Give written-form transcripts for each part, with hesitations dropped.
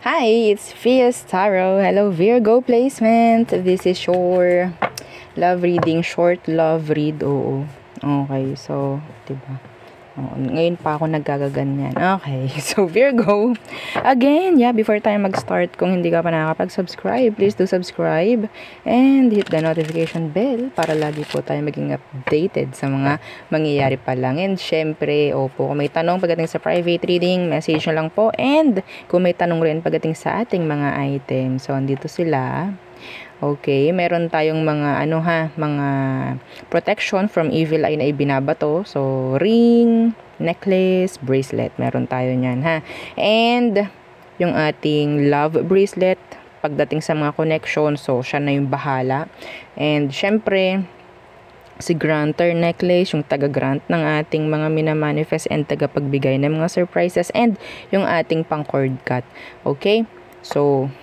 Hi, it's Fias Tarot. Hello, Virgo placement. This is your love reading, short love read. Oo. Okay, so, diba? Oo, ngayon pa ako nagkagaganyan. Okay, so Virgo. Again, before tayo mag-start, kung hindi ka pa nakakapag-subscribe, please do subscribe and hit the notification bell para lagi po tayo maging updated sa mga mangyayari pa lang. And syempre, kung may tanong pagdating sa private reading, message na lang po. And kung may tanong rin pagdating sa ating mga items, so andito sila. Okay, meron tayong mga mga protection from evil eye na ibinabato. So, ring, necklace, bracelet. Meron tayo niyan, ha. And yung ating love bracelet pagdating sa mga connection, so siya na yung bahala. And syempre, si granter necklace, yung taga-grant ng ating mga minamanifest and tagapagbigay ng mga surprises, and yung ating pang cord cut. Okay? So,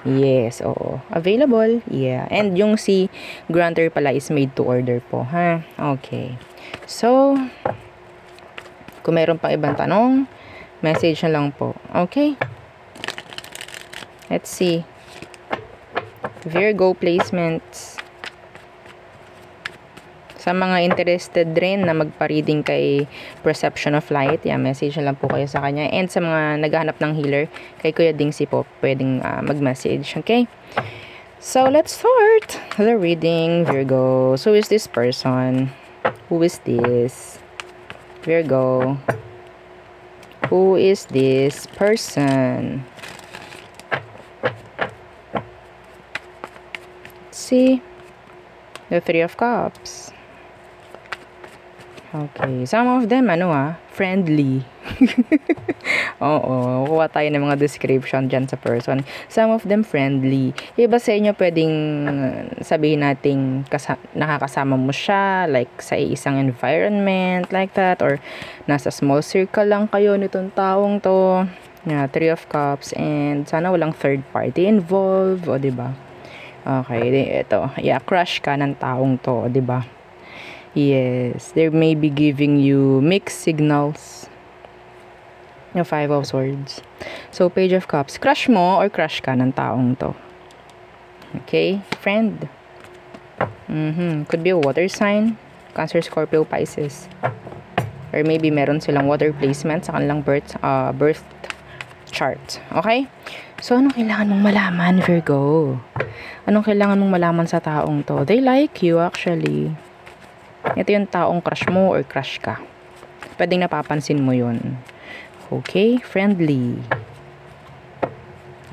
yes, oo. Available? Yeah. And yung si granter pala is made to order po, ha? Okay. So, kung meron pang ibang tanong, message na lang po. Okay? Let's see. Virgo placements. Sa mga interested rin na magpa-reading kay Perception of Light, message na lang po kayo sa kanya. And sa mga naghahanap ng healer, kay Kuya Dingsi po, pwedeng mag-message. Okay? So, let's start the reading, Virgo. So, who is this person? Who is this? Virgo. Who is this person? Let's see. The Three of Cups. Okay. Some of them, friendly. Oo. Kuha tayo ng mga description dyan sa person. Some of them friendly. Iba sa inyo pwedeng sabihin nating nakakasama mo siya, like sa isang environment, like that. Or nasa small circle lang kayo nitong taong to. Three of Cups. And sana walang third party involved. O, diba? Okay. Ito. Crush ka ng taong to. O, diba? Yes, they may be giving you mixed signals. Yung Five of Swords. So, Page of Cups. Crush mo or crush ka ng taong to. Okay? Friend. Could be a water sign. Cancer, Scorpio, Pisces. Or maybe meron silang water placement sa kanilang birth chart. Okay? So, anong kailangan mong malaman, Virgo? Anong kailangan mong malaman sa taong to? They like you, actually. Ito yung taong crush mo or crush ka. Pwedeng napapansin mo yun. Okay? Friendly.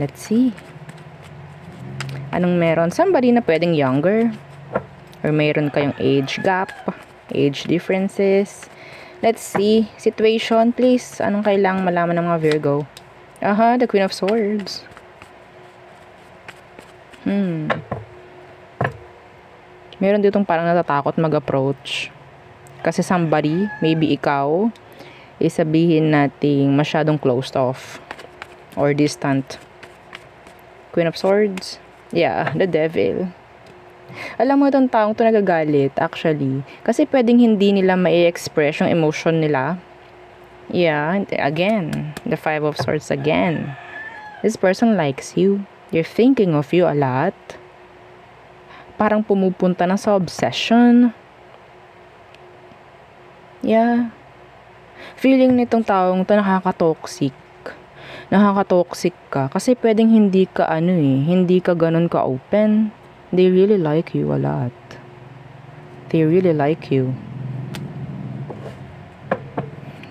Let's see. Anong meron? Somebody na pwedeng younger. Or mayroon kayong age gap. Age differences. Let's see. Situation, please. Anong kailangang malaman ng mga Virgo? The Queen of Swords. Meron ditong parang natatakot mag-approach. Kasi somebody, maybe ikaw, sabihin nating masyadong closed off or distant. Queen of Swords. The Devil. Alam mo itong taong to nagagalit, actually. Kasi pwedeng hindi nila ma-express yung emotion nila. Again. The Five of Swords again. This person likes you. You're thinking of you a lot. Parang pumupunta na sa obsession. Feeling nitong taong to nakaka-toxic. Nakaka-toxic ka. Kasi pwedeng hindi ka hindi ka ganun ka-open. They really like you a lot. They really like you.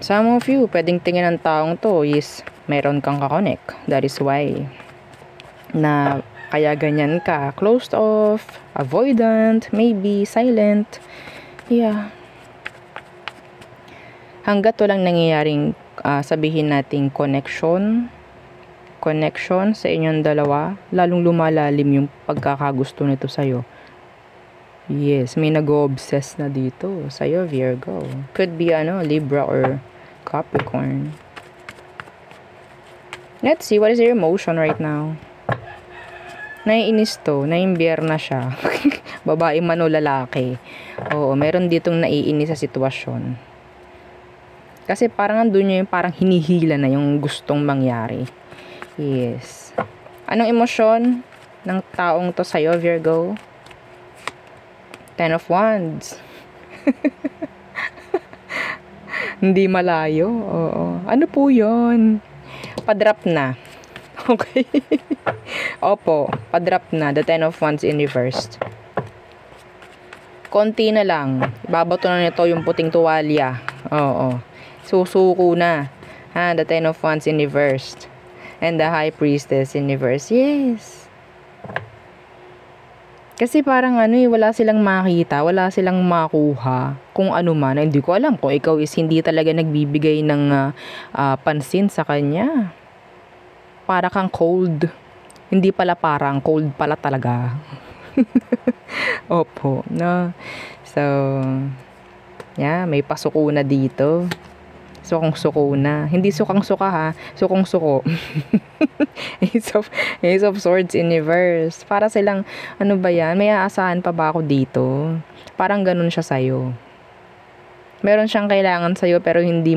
Some of you, pwedeng tingin ng taong to is meron kang kakonek. That is why na kaya ganyan ka, closed off, avoidant, maybe silent. Hanggat walang nangyayaring sabihin nating connection sa inyong dalawa, lalong lumalalim yung pagkakagusto nito sa'yo. Yes, may nag-obsess na dito sa'yo, Virgo. Could be Libra or Capricorn. Let's see, what is your emotion right now? Naiinis to, naimbiyer na siya. Babae man o lalaki. Oo, meron ditong naiinis sa sitwasyon. Kasi parang andun niya yung parang hinihila na yung gustong mangyari. Yes. Anong emosyon ng taong to sa'yo, Virgo? Ten of Wands. Hindi malayo. Oo. Ano po yun? Padrop na. Okay. Opo, padrop na. The Ten of Wands in reversed. Konti na lang. Ibabato na nito yung puting tuwalya. Oo. Susuko na. Ha, the Ten of Wands in reversed. And the High Priestess in reverse. Yes. Kasi parang wala silang makita, wala silang makuha kung ano man. Hindi ko alam kung ikaw is hindi talaga nagbibigay ng pansin sa kanya. Para kang cold. Hindi pala parang, cold pala talaga. Opo, no? So, yeah, may pasuko na dito. Sukong-suko na. Hindi sukang-suka ha. Sukong-suko. Ace of Swords in reverse. Para silang, ano ba yan? May aasahan pa ba ako dito? Parang ganun siya sa'yo. Meron siyang kailangan sa'yo pero hindi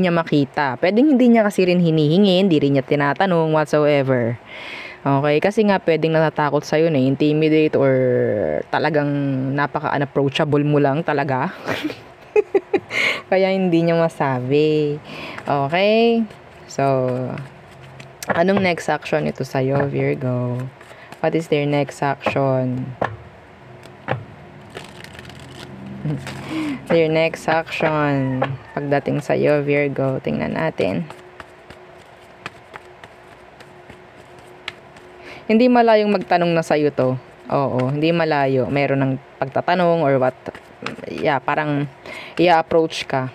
niya makita. Pwedeng hindi niya kasi rin hinihingi, hindi rin niya tinatanong whatsoever. Okay? Kasi nga pwedeng natatakot sa'yo na intimidate or talagang napaka-unapproachable mo lang talaga. Kaya hindi niya masabi. Okay? So, anong next action ito sa'yo, Virgo? What is their next action? Their next action pagdating sa'yo, Virgo. Tingnan natin. Hindi malayong magtanong na sa'yo to. Oo, hindi malayo. Meron ng pagtatanong or what. Yeah, parang i-approach ka.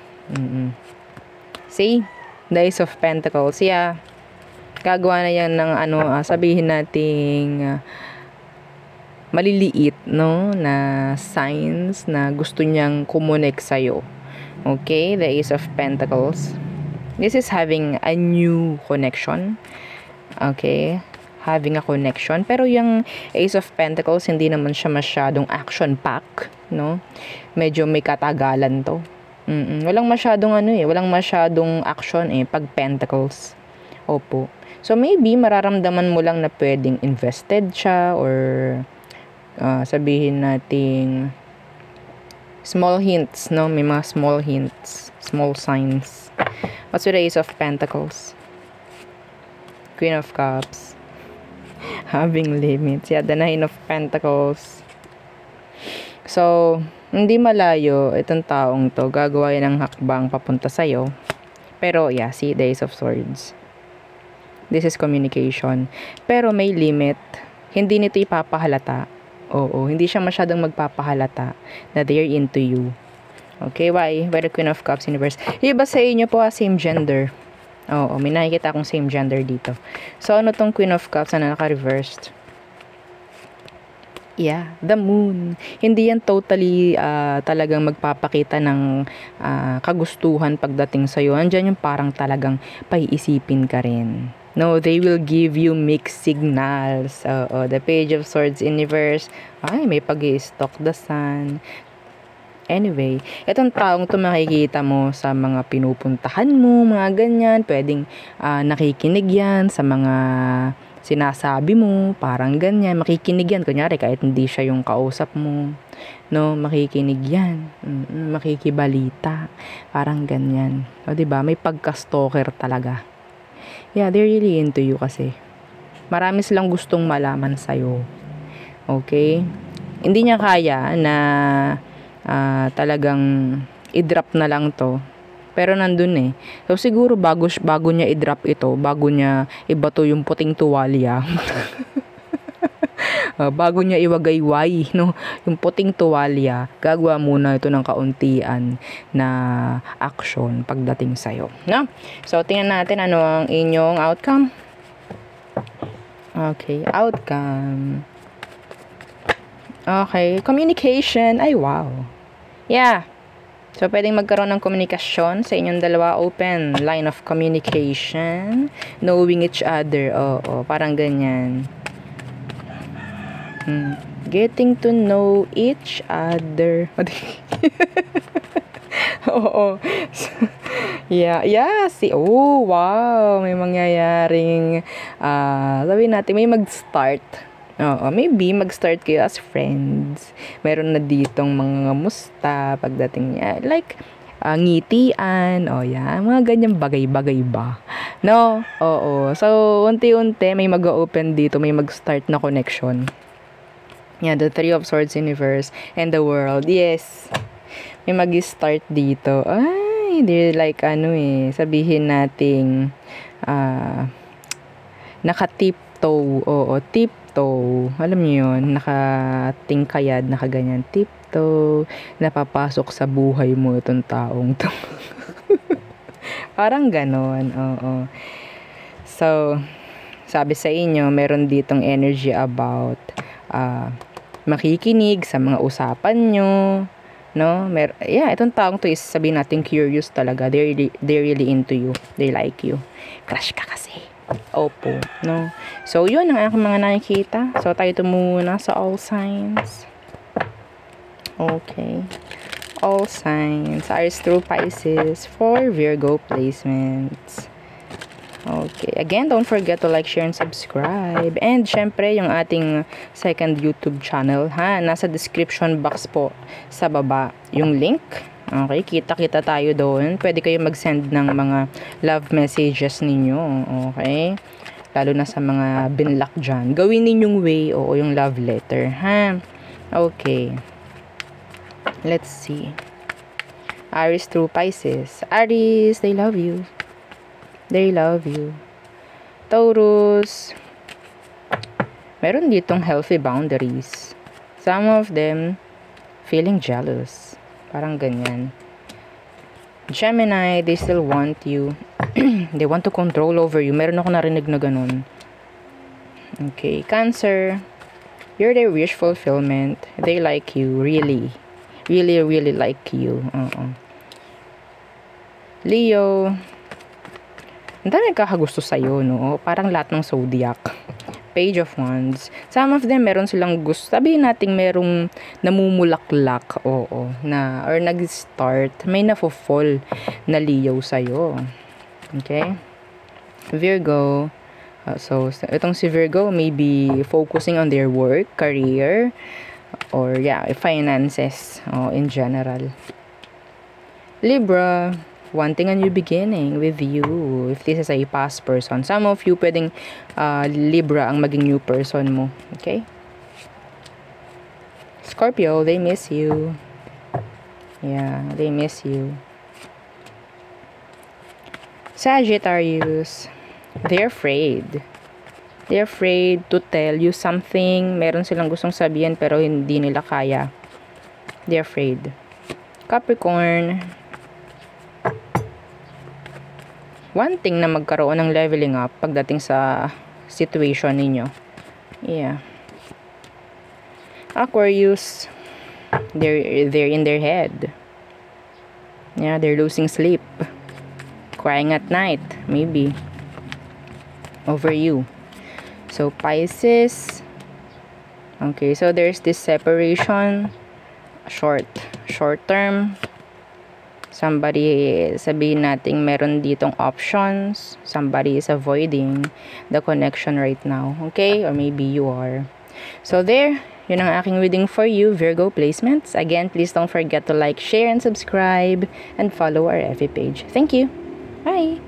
See? The Ace of Pentacles. Yeah. Gagawa na yan ng sabihin nating maliliit, no? Na signs na gusto niyang kumonek sa'yo. Okay? The Ace of Pentacles. This is having a new connection. Okay? Having a connection. Pero yung Ace of Pentacles, hindi naman siya masyadong action-pack, no? Medyo may katagalan to. Walang masyadong walang masyadong action pag Pentacles. Opo. So maybe mararamdaman mo lang na pwedeng invested siya or sabihin nating small hints, no? May mga small hints, small signs. What's with the Ace of Pentacles? Queen of Cups. Having limits. Yeah, the Nine of Pentacles. So, hindi malayo itong taong to. Gagawa yan ng hakbang papunta sa'yo. Pero, yeah, see, the Ace of Swords. This is communication. Pero may limit. Hindi nito ipapahalata. Oo, hindi siya masyadong magpapahalata na they're into you. Okay, why? By the Queen of Cups universe. Iba sa inyo po, same gender. Oo, may nakikita akong same gender dito. So, ano tong Queen of Cups na naka-reversed? Yeah, the Moon. Hindi yan totally talagang magpapakita ng kagustuhan pagdating sa'yo. Andyan yung parang talagang paiisipin ka rin. No, they will give you mixed signals. The Page of Swords in reverse. Ay, may pag-i-stalk the sun. Anyway, itong taong to makikita mo sa mga pinupuntahan mo, mga ganyan. Pwedeng nakikinig yan sa mga sinasabi mo, parang ganyan. Makikinig yan, kunyari, kahit hindi siya yung kausap mo. No, makikinig yan. Makikibalita. Parang ganyan. O, diba? May pagka-stalker talaga. Yeah, they're really into you kasi. Marami silang gustong malaman sa'yo. Okay? Hindi niya kaya na talagang i-drop na lang to. Pero nandun So siguro bago niya i-drop ito, bago niya ibato yung puting tuwalya. Bago niya iwagayway, no, yung puting tuwalya, gagawa muna ito ng kauntian na action pagdating sa'yo. No? So tingnan natin ano ang inyong outcome. Okay, outcome. Okay, communication. Ay, wow. Yeah. So, pwedeng magkaroon ng komunikasyon sa inyong dalawa. Open line of communication. Knowing each other. Oo, parang ganyan. Getting to know each other. Oo. Yeah, oh, wow, may mangyayaring, sabihin natin, may mag-start. Oo, maybe mag-start kayo as friends. Meron na ditong mga musta pagdating niya. Like, ngitian, yeah, mga ganyang bagay-bagay ba. No? Oo. So, unti-unti, may mag-open dito, may mag-start na connection. Yeah, the Three of Swords universe and the world. Yes. May mag-start dito. Ay, they're like, sabihin nating, naka-tiptoe. Oo, tiptoe. Alam niyo yun, nakatingkayad, nakaganyan. Tiptoe. Napapasok sa buhay mo itong taong to. Parang ganon, oo. So, sabi sa inyo, meron ditong energy about, makikinig sa mga usapan nyo, no? Itong taong to is, sabihin natin, curious talaga. They're really into you. They like you. Crush ka kasi. Opo, no? So, yun ang aking mga nakikita. So, tayo muna sa all signs. Okay. All signs. Aries through Pisces for Virgo placements. Okay. Again, don't forget to like, share, and subscribe. And, syempre, yung ating second YouTube channel, nasa description box po sa baba yung link. Okay, kita-kita tayo doon. Pwede kayo mag-send ng mga love messages ninyo. Okay? Lalo na sa mga binlock dyan. Gawin ninyong way, yung love letter, Okay. Let's see. Aries through Pisces. Aries, they love you. They love you. Taurus, meron ditong healthy boundaries. Some of them feeling jealous. Parang ganyan. Gemini, they still want you. They want to control over you. Meron ako narinig na ganun. Okay. Cancer, you're their wish fulfillment. They like you. Really. Really, really like you. Leo, ang dami nagkakagusto sa'yo, no? Parang lahat ng zodiac. Page of Wands. Some of them, meron silang gusto. Sabihin natin, merong namumulaklak, or nag-start. May nafo-fall na Leo sa'yo. Okay? Virgo. So, itong si Virgo, maybe focusing on their work, career, or, finances, in general. Libra, wanting a new beginning with you. If this is a past person. Some of you, pwedeng Libra ang maging new person mo. Okay? Scorpio, they miss you. Yeah, they miss you. Sagittarius, they're afraid. They're afraid to tell you something. Meron silang gustong sabihin pero hindi nila kaya. They're afraid. Capricorn, wanting na magkaroon ng leveling up pagdating sa situation ninyo. Yeah. Aquarius, they're in their head. Yeah, they're losing sleep. Crying at night, maybe. Over you. So, Pisces. Okay, so there's this separation. Short term. Somebody, sabihin natin, meron ditong options. Somebody is avoiding the connection right now. Okay? Or maybe you are. So, there. Yun ang aking reading for you, Virgo placements. Again, please don't forget to like, share, and subscribe. And follow our FB page. Thank you. Bye!